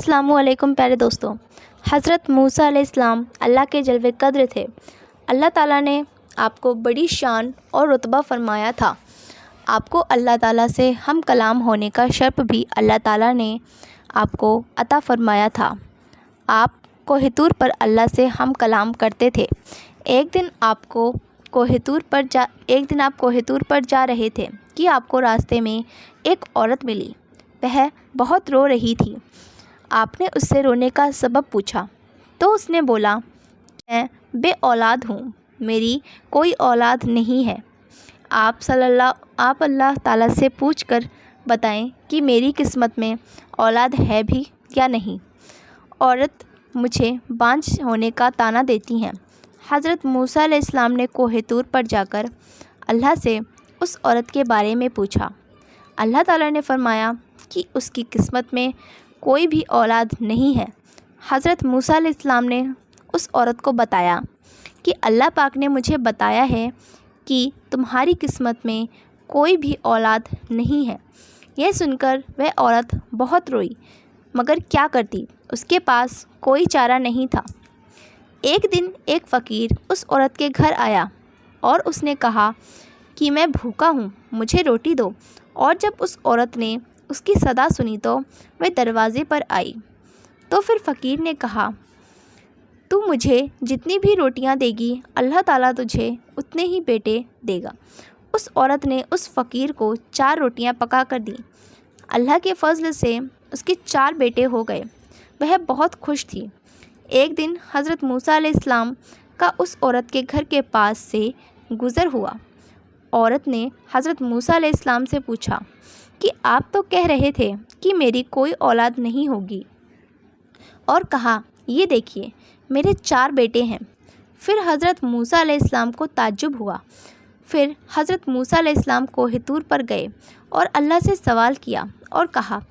अस्सलाम वालेकुम प्यारे दोस्तों। हज़रत मूसा अलैहिस्सलाम अल्लाह के जल्वे कद्र थे। अल्लाह ताला ने आपको बड़ी शान और रुतबा फरमाया था। आपको अल्लाह ताला से हम कलाम होने का शर्फ भी अल्लाह ताला ने आपको अता फरमाया था। आप कोहितूर पर अल्लाह से हम कलाम करते थे। एक दिन आप कोहितूर पर जा रहे थे कि आपको रास्ते में एक औरत मिली। वह बहुत रो रही थी। आपने उससे रोने का सबब पूछा तो उसने बोला, मैं बे औलाद हूँ, मेरी कोई औलाद नहीं है। आप अल्लाह ताला से पूछकर बताएं कि मेरी किस्मत में औलाद है भी या नहीं। औरत मुझे बांझ होने का ताना देती हैं। हज़रत मूसा अलैहिस्सलाम ने कोहितूर पर जाकर अल्लाह से उस औरत के बारे में पूछा। अल्लाह ताला ने फरमाया कि उसकी किस्मत में कोई भी औलाद नहीं है। हज़रत मूसा अलैहिस्सलाम ने उस औरत को बताया कि अल्लाह पाक ने मुझे बताया है कि तुम्हारी किस्मत में कोई भी औलाद नहीं है। यह सुनकर वह औरत बहुत रोई, मगर क्या करती, उसके पास कोई चारा नहीं था। एक दिन एक फ़कीर उस औरत के घर आया और उसने कहा कि मैं भूखा हूँ, मुझे रोटी दो। और जब उस औरत ने उसकी सदा सुनी तो वह दरवाज़े पर आई। तो फिर फ़कीर ने कहा, तू मुझे जितनी भी रोटियां देगी अल्लाह ताला तुझे उतने ही बेटे देगा। उस औरत ने उस फ़कीर को 4 रोटियां पका कर दी। अल्लाह के फ़ज़ल से उसके 4 बेटे हो गए। वह बहुत खुश थी। एक दिन हज़रत मूसा अलैहिस्सलाम का उस औरत के घर के पास से गुज़र हुआ। औरत ने हज़रत मूसा अलैहिस्सलाम से पूछा कि आप तो कह रहे थे कि मेरी कोई औलाद नहीं होगी, और कहा, ये देखिए मेरे 4 बेटे हैं। फिर हज़रत मूसा अलैहिस्सलाम को ताज्जुब हुआ। फिर हज़रत मूसा अलैहिस्सलाम कोहितूर पर गए और अल्लाह से सवाल किया और कहा,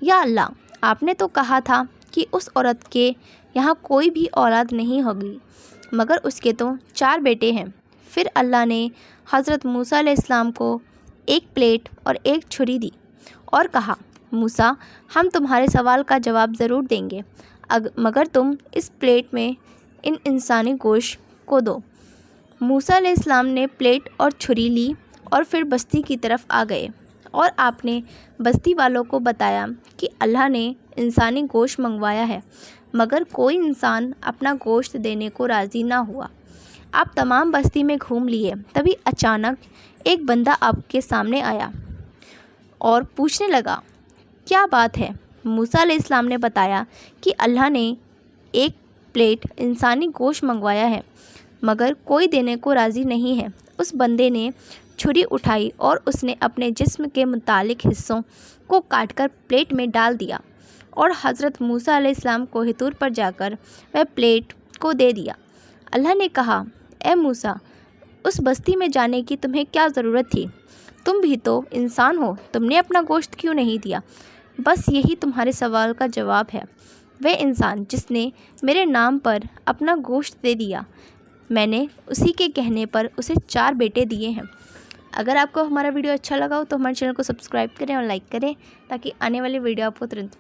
या अल्लाह, आपने तो कहा था कि उस औरत के यहाँ कोई भी औलाद नहीं होगी, मगर उसके तो 4 बेटे हैं। फिर अल्लाह ने हज़रत मूसा अलैहिस्सलाम को एक प्लेट और एक छुरी दी और कहा, मूसा, हम तुम्हारे सवाल का जवाब ज़रूर देंगे, मगर तुम इस प्लेट में इन इंसानी गोश्त को दो। मूसा अलैहिस्सलाम ने प्लेट और छुरी ली और फिर बस्ती की तरफ आ गए और आपने बस्ती वालों को बताया कि अल्लाह ने इंसानी गोश्त मंगवाया है, मगर कोई इंसान अपना गोश्त देने को राज़ी ना हुआ। आप तमाम बस्ती में घूम लिए, तभी अचानक एक बंदा आपके सामने आया और पूछने लगा, क्या बात है? मूसा अलैहिस्सलाम ने बताया कि अल्लाह ने एक प्लेट इंसानी गोश्त मंगवाया है, मगर कोई देने को राज़ी नहीं है। उस बंदे ने छुरी उठाई और उसने अपने जिस्म के मुतालिक हिस्सों को काटकर प्लेट में डाल दिया और हज़रत मूसा अलैहिस्सलाम कोहितूर पर जाकर वह प्लेट को दे दिया। अल्लाह ने कहा, ए मूसा, उस बस्ती में जाने की तुम्हें क्या ज़रूरत थी? तुम भी तो इंसान हो, तुमने अपना गोश्त क्यों नहीं दिया? बस यही तुम्हारे सवाल का जवाब है। वह इंसान जिसने मेरे नाम पर अपना गोश्त दे दिया, मैंने उसी के कहने पर उसे 4 बेटे दिए हैं। अगर आपको हमारा वीडियो अच्छा लगा हो तो हमारे चैनल को सब्सक्राइब करें और लाइक करें, ताकि आने वाली वीडियो आपको तुरंत